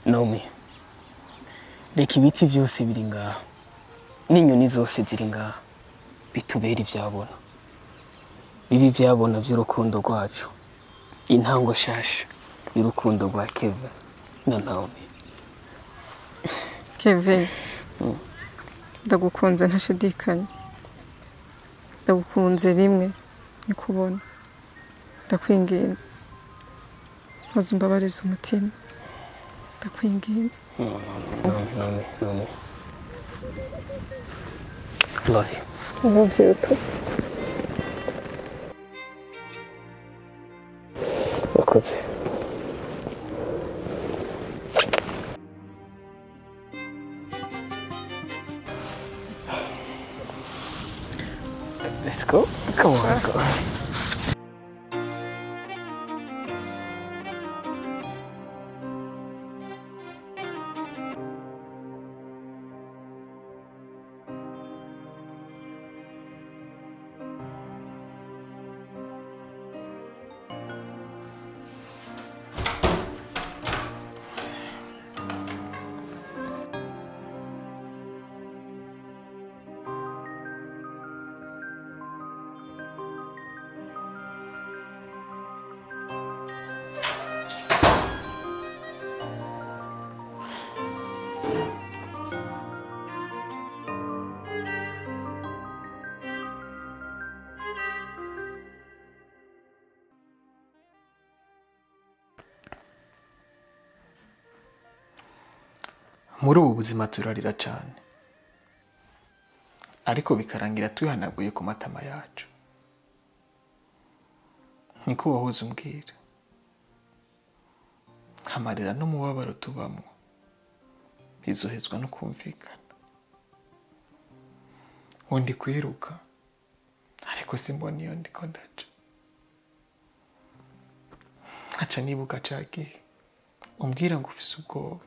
Naomi, reka ibiti byose biri ngaha n'inyoni zose ziri ngaha bitubera ibyabona bibi byabona by'urukundo rwacu intango shasha y'urukundo rwa Kevin na Naomi. Kevin, ndagukunze ntashidikanya, ndagukunze rimwe nikubona, ndakwinginze ntuze umbabarize umutima, ndakwinginze. Naomi. Love you. I love you too. Urakoze. Let's go. Come on, go. Muri ubu buzima turarira cyane, ariko bikarangira tuyihanaguye ku matama yacu. Niko wahoze umbwira, amarira n'umubabaro tubamo bizohezwa no kumvikana. Undi kwiruka ariko simbona iyo ndiko ndaca. Aca nibuka ca gihe umbwira ngo ufise ubwoba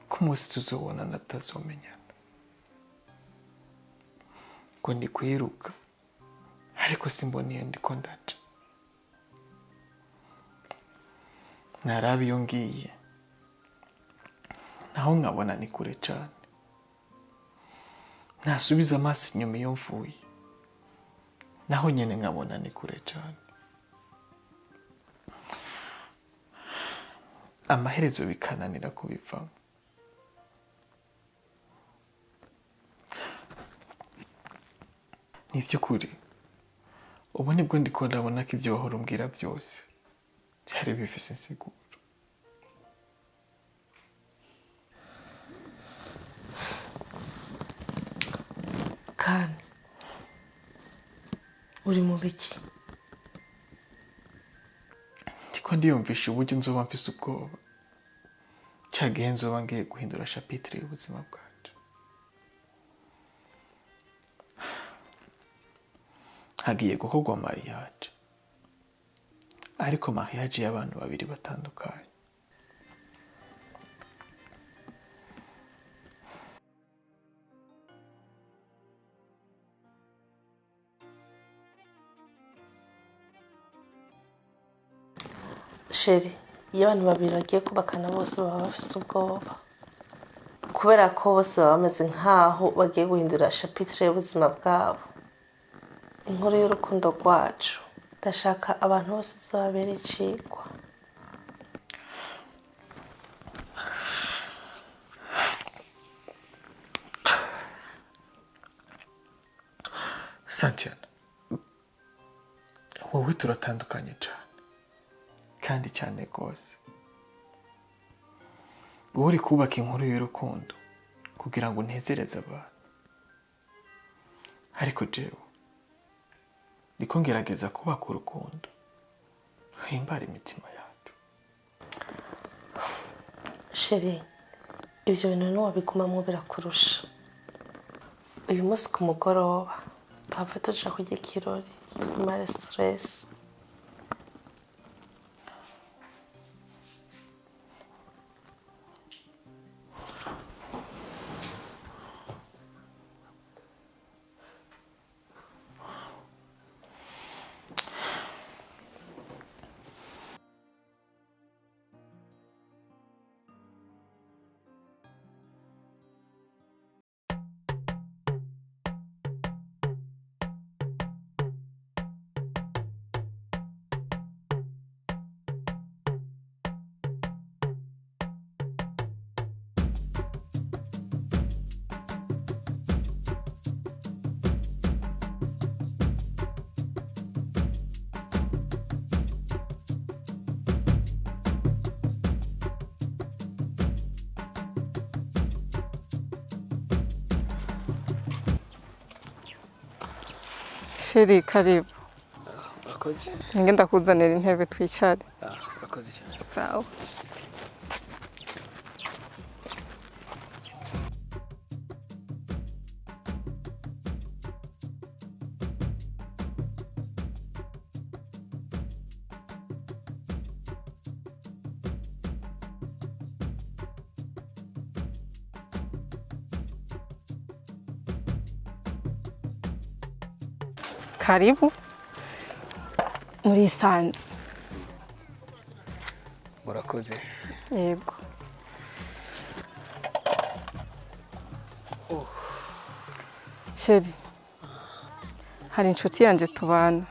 ko umunsi tuzobonana tutazomenyana. Ngo ndi kwiruka ariko simbona iyo ndiko ndaca. Naraba iyo ngiye naho nkabona ni kure cane. Nasubiza amaso inyuma iyo mvuye naho nyene nkabona ni kure cane. Amaherezo bikananira kubivamo. Ni vy'ukuri ubu nibwo ndiko ndabona ko ivyo wahora umbwira byose byari bifise insiguro. Kane, uri mu biki? Ndiko ndiyumvisha uburyo nzoba mfise ubwoba ca gihe nzoba ngiye guhindura chapitre y'ubuzima bwacu. Hagiye gukorwa mariage, ariko mariage y'abantu babiri batandukanye. Sheri, iyo abantu babiri bagiye kubakana bose baba bafise ubwoba, kubera ko bose baba bameze nk'aho bagiye guhindura chapitre y'ubuzima bwabo. Inkuru y'urukundo rwacu ndashaka abantu bose izobabera icigwa. Santiana, wowe turatandukanye cyane kandi cyane rwose. Wowe uri kubaka inkuru y'urukundo kugira ngo unezereze abantu, ariko jewe ndiko ngerageza kubaka urukundo ruhimbara imitima yacu. Sheri, ivyo bintu ntiwabigumamwo birakurusha. Uyu munsi ku mugoroba tuhava tuja kurya ikirori tugumare stress. Sheri karibu. Urakoze. Ngenda kuzanira intebe twicare. Urakoze cyane. Sawa. Karibu. Muri Sanze. Urakoze. Yego. Sheri. Hari inshuti yanjye tubana.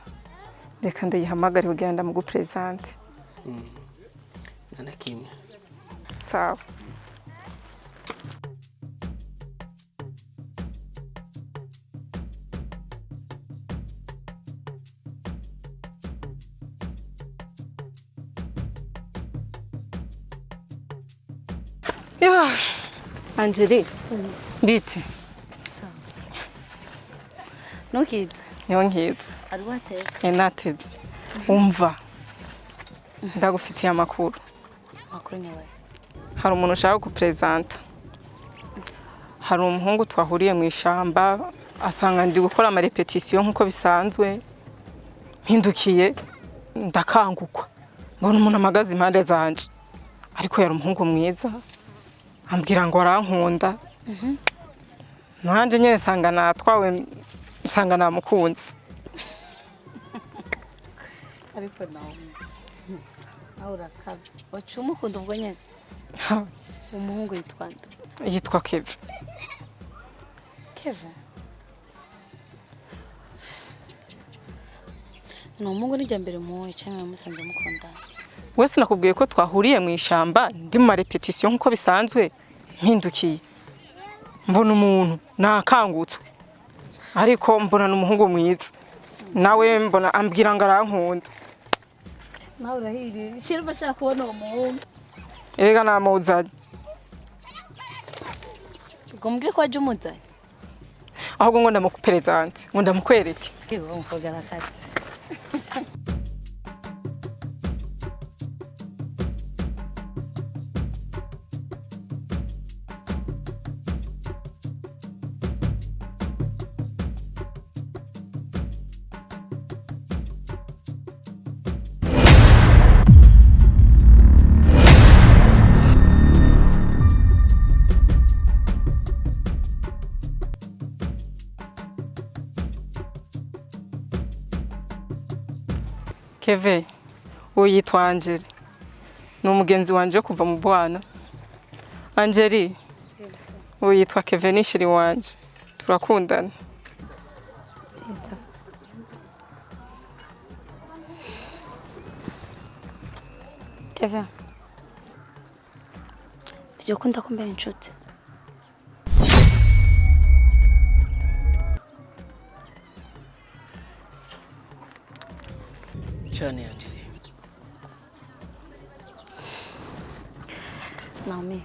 Reka ndayihamagare kugira ngo ndamugupresente. Nana kimwe. Sawa. Ya, Angeli. Bite. Ntukize Nyonkiza. ari watetse Natebye. Umva. Ndagufitiye amakuru. makuru nyabaye Hari umuntu ushaka kupresenta. Hari umuhungu twahuriye mu ishamba asanga ndi gukora ama repetition nkuko bisanzwe. Mpindukiye ndakangukwa. Mbona umuntu amagaze impande zanje. Ariko yari umuhungu mwiza. Ambwira ngo arankunda. Nanje nyene sanga natwawe sanga namukunze. ariko nawe urakabye wacu umukunda ubwo nyene umuhungu yitwa nde Yitwa Kevin. Kevin ni umuhungu nijya mbere muwe cyangwa musanze mukundana Wese nakubwiye ko twahuriye mu ishamba ndi mu repetition nkuko bisanzwe mpindukiye. Mbona umuntu nakangutswe. Ariko mbona n'umuhungu mwiza. Nawe mbona ambwira ngo arankunda. nawe urahiriye shira bashaka kubona uwo muhungu Erega namuzanye. ubwo mbwire ko waje umuzanye Ahubwo ngo ndamukuperezante, ngo ndamukwereke. iwe umukobwa arakaze Keve, uwo yitwa Angeli. Ni umugenzi wanje kuva mu bwana. Angeli, uwo yitwa Keve ni shiri wanje. Turakundana. Tita Kevin Vyo kunda kumbera inshuti Cyane Angeli. Naomi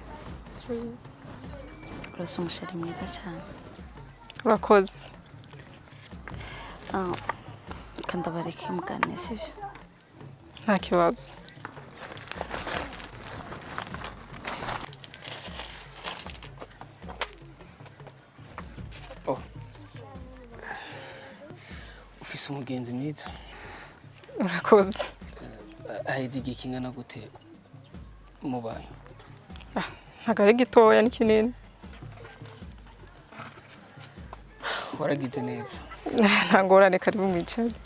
urasa umusheri mwiza cyane Urakoze. kandi abareke muganire sivyo Nta kibazo. Ufise umugenzi mwiza. Urakoze. Aheze igihe kingana gute mubaye? Ntago ari gitoya ni kinini. Waragize neza. Nta ngorane karibu mwicare.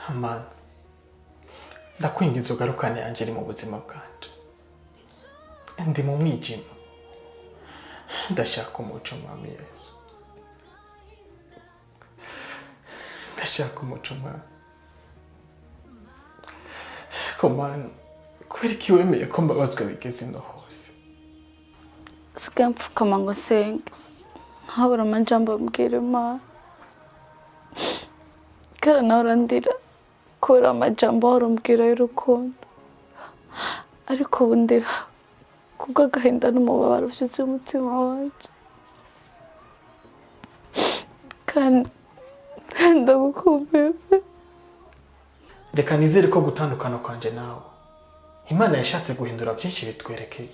Amana, ndakwinginze ugarukane Angeli mu buzima bwanje. Ndi mu mwijima. Ndashaka umuco mwami Yesu. ndashaka umuco mwana. Ko mana kubera iki wemeye ko mbabazwa bigeze ino hose? sigaye mfukama ngo senge nkabura amajambo ambwira Imana kera nawe urandira kubera amajambo wari umbwira y'urukundo ariko ubu ndira kubw'agahinda n'umubabaro ufite umutima wanje kandi ndagukumbuye. Reka nizere ko gutandukana kwanje nawe Imana yashatse guhindura byinshi bitwerekeye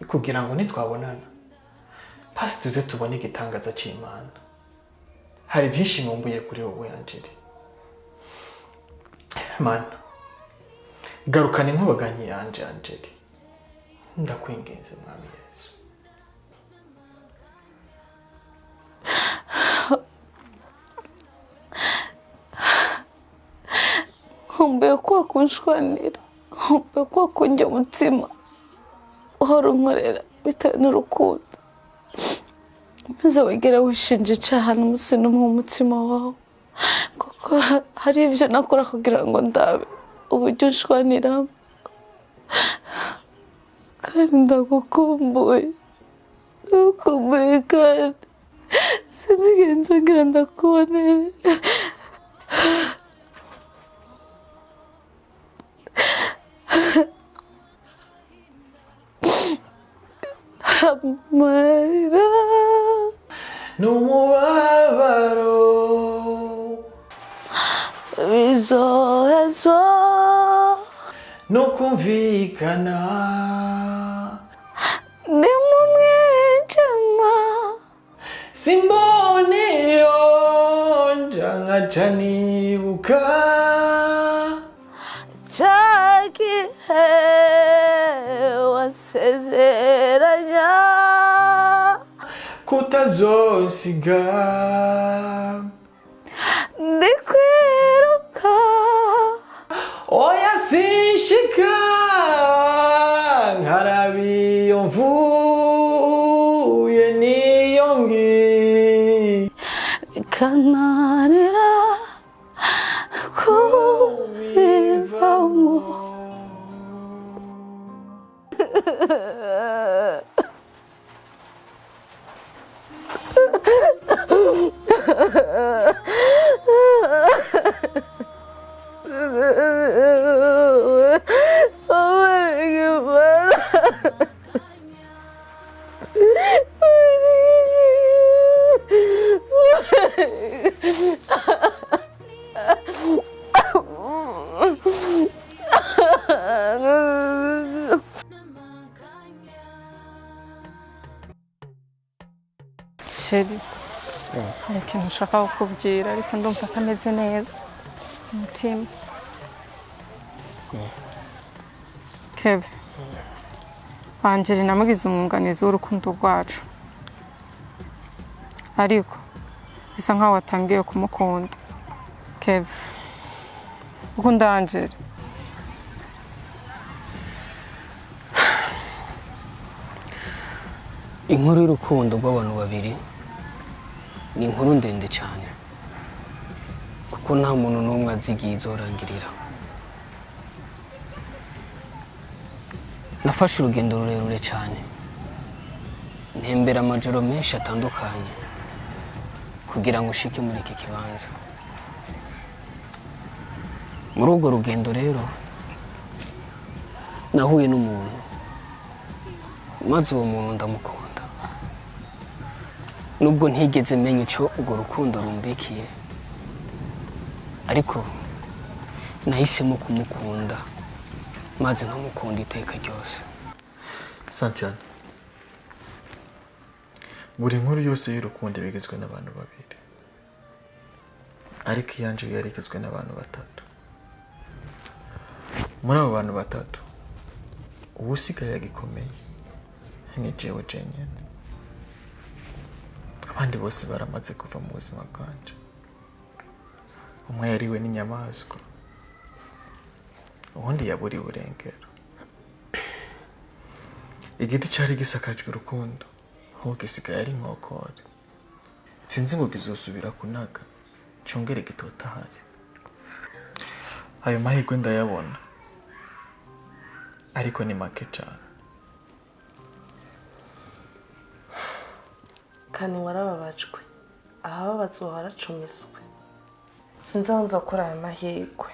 kugira ngo nitwabonana pasi tuze tubone igitangaza cy'Imana. Hari byinshi nkumbuye kuri wowe Angeli. Mana garukana inkubaganyi yanje Angeli, ndakwinginze mwami Yesu. nkumbuye ko kunshwanira nkumbuye ko kunjya umutima uhora unkorera bitewe n'urukundo ntuzawigere wishinja icaha n'umunsi n'umwe mu mutima wawe kuko hari ibyo nakora kugira ngo ndabe uburyo unshwaniramo kandi ndagukumbuye kandi sinzi igihe nzongera ndakubonera. Amarira n'umubabaro bizohezwa no kumvikana ndi mu mwijima simbone yonja nkaca nibuka cya gihe wansezeranya kutazosiga ndi kwiruka oya sinshika nkarabiyo mvuye niyo ngi bikananira kubivamo. Sheri hari ikintu ushaka kukubwira ariko ndumva atameze neza umutima. Keve Angeli namugize umwunganizi w'urukundo rwacu ariko bisa nkaho watangiye kumukunda. Keve ukunda Angeli? Inkuru y'urukundo rw'abantu babiri ni inkuru ndende cyane kuko nta muntu n'umwe azi igihe izorangirira. Nafashe urugendo rurerure cyane ntembera amajoro menshi atandukanye kugira ngo ushike muri iki kibanza. Muri urwo rugendo rero nahuye n'umuntu maze uwo muntu ndamukunda. Nubwo ntigeze menya icyo urwo rukundo rumbikiye ariko nahisemo kumukunda maze nkamukunda iteka ryose. Santiana, buri nkuru yose y'urukundo bigizwe n'abantu babiri ariko iyanje yari igizwe n'abantu batatu. Muri abo bantu batatu uwusigaye agikomeye ni jewe jenyine. Abandi bose baramaze kuva mu buzima bwanje. Umwe yariwe n'inyamaswa ubundi yaburiwe urengero. Igiti cyari gisakajwe urukundo aho gisigaye ari inkokore. Sinzi ngo kizosubira kunaga cyongere gitotahaye. Ayo mahirwe ndayabona, ariko ni make cyane. Kani warababajwe, ahababazwa waracumiswe. Sinzi aho nzokora ayo mahirwe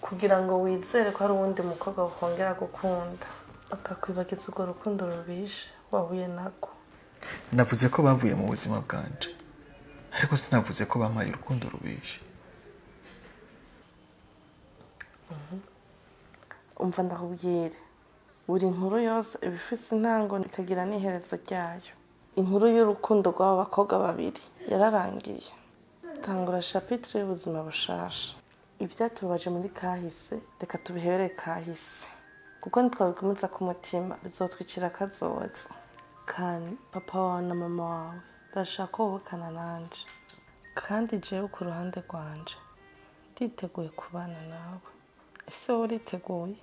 kugira ngo wizere ko hari uwundi mukobwa wakongera gukunda akakwibagiza urwo rukundo rubishe wahuye nako. Navuze ko bavuye mu buzima bwanje, ariko sinavuze ko bampaye urukundo rubishe. Umva ndakubwire, buri nkuru yose iba ifise intango ikagira n'iherezo ryayo. Inkuru y'urukundo rw'abo bakobwa babiri yararangiye, tangura chapitre y'ubuzima bushasha. Ibyatubabaje muri kahise reka tubihebere kahise, kuko ntitwabigumiza ku mutima bizotwicira akazoza. Kandi papa wawe na mama wawe barashaka ko wubakana nanje, kandi jewe ku ruhande rwanje nditeguye kubana nawe. Ese wowe uriteguye?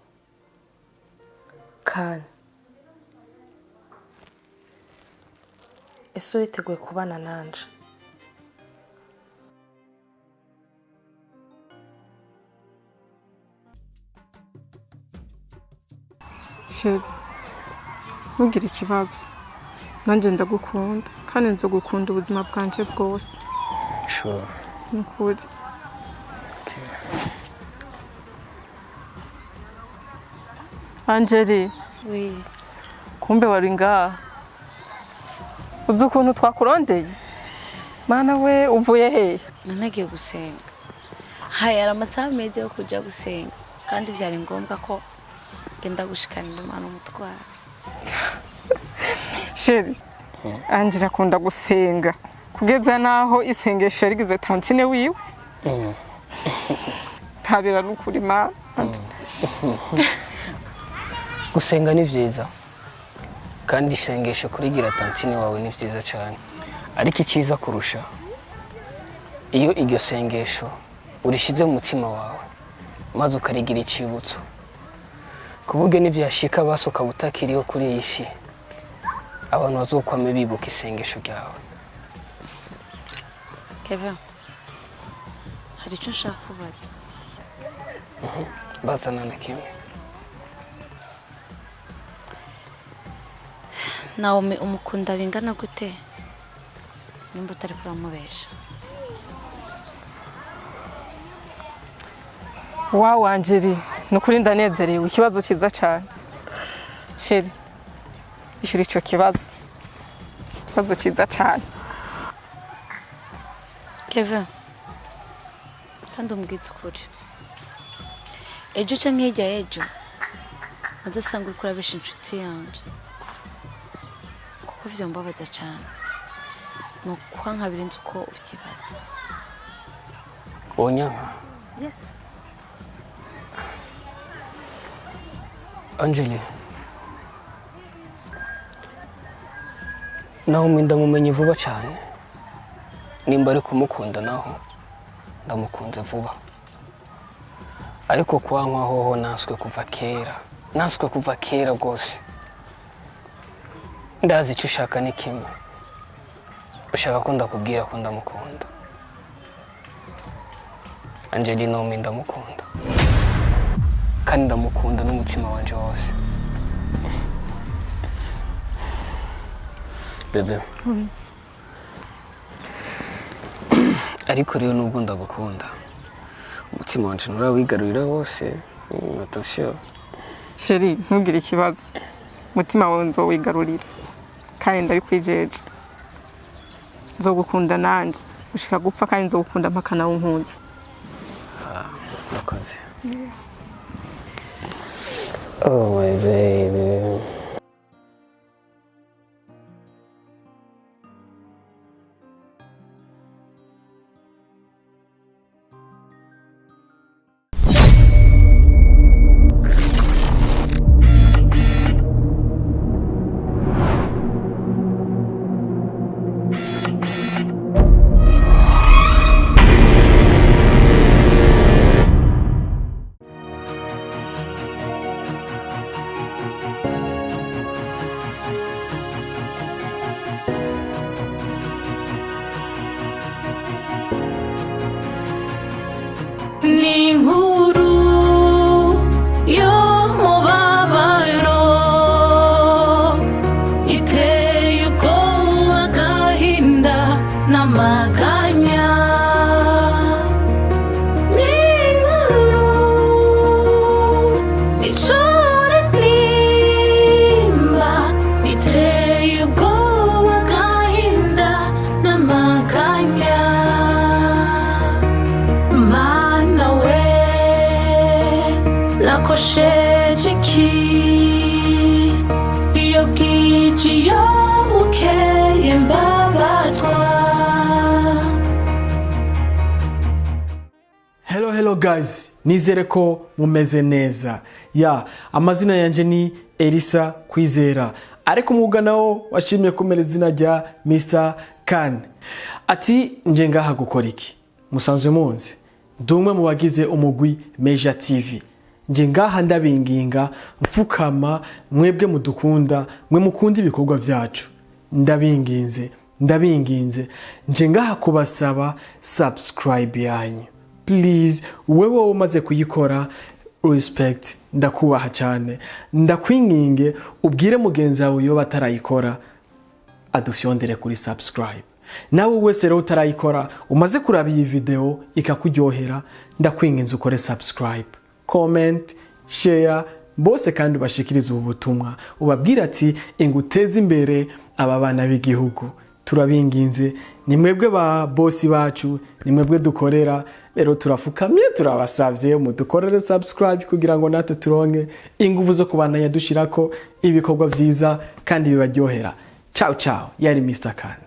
Kandi ese uriteguye kubana nanje? Sheri, ntugire ikibazo, nanjye ndagukunda kandi nzogukunda ubuzima bwanje bwose. Sure. Ni ukuri. Angeli, Oui. kumbe wari ngaha. Uzi ukuntu twakurondeye? Mana we, uvuye he? Nanagiye gusenga. Hari amasaha meza yo kuja gusenga, kandi byari ngombwa ko genda gushikanira Imana umutwaro. Sheri, Angeli akunda gusenga kugeza naho isengesho yarigize tantine wiwe. Tabira n'ukuri ma. Gusenga ni vyiza, kandi isengesho kurigira tantine wawe ni vyiza cyane, ariko icyiza kurusha iyo iryo sengesho urishize mu mutima wawe maze ukarigira icibutso, kuburyo n'ivyashika basuka butakiriho kuri iyi si abantu bazokwame bibuka isengesho ryawe. Kevin, hari icyo nshaka kubaza. Bazana na kimwe. Nawe umukunda bingana gute nimba utari kuramubesha? Wow, Angeli, nukuri ndanezerewe, ikibazo cyiza cyane. Sheri, ishuri ico kibazo. Ikibazo cyiza cyane. Kevin, kandi umbwite ukuri. Ejo canke hirya y'ejo azosanga uriko urabesha inshuti yanje, kuko vyombabaza cyane. Nuko nkabiri nzi uko uvyibaza. Onyanka. Yes. Angeli, naho ndamumenye vuba cyane. Nimba ari kumukunda naho ndamukunze vuba, ariko kwankwa hoho naswe kuva kera rwose. Ndazi icyo ushaka ni kimwe, ushaka ko ndakubwira ko ndamukunda. Angeli, naho ndamukunda, kandi ndamukunda n'umutima wanje wose. Bebe, ariko rero nubwo ndagukunda, umutima wanje nturawigarurira wose. Attention. Sheri, ntugire ikibazo, umutima wawe nzowigarurira kandi ndabikwijeje. Nzogukunda nanje ushika gupfa, kandi nzogukunda mpaka nawe unkunze. Urakoze. Oh my baby. nkosheje iki iyo bwije iyo bukeye mbabatwa. Hello guys, nizere ko mumeze neza. Amazina yanje ni Elisa Kwizera, ariko umwuga nawo washimye kumera izina rya Mr. Kan. Ati nje ngaha gukora iki? Musanzwe munzi ndumwe mu bagize umugwi Meja TV. Nje ngaha ndabinginga mfukama mwebwe mudukunda, mwe mukunda ibikorwa vyacu. Ndabinginze nje ngaha kubasaba subscribe yanyu. Please, wewe umaze kuyikora, respect, ndakubaha cyane. Ndakwinginge ubwire mugenzi wawe yo batarayikora adufyondere kuri subscribe. Nawe wese rero utarayikora umaze kuraba iyi video ikakuryohera, ndakwinginze ukore subscribe, comment, share, bose kandi bashikirize ubutumwa ubabwira ati inguteze imbere aba bana b'igihugu. Turabinginze, ni mwebwe ba bosi bacu, ni mwebwe dukorera. Rero turafukamye turabasavye mudukorere subscribe kugira ngo natwe turonke ingufu zo kubandanya dushirako ibikorwa vyiza kandi bibaryohera. Ciao ciao, yari Mr. Kan.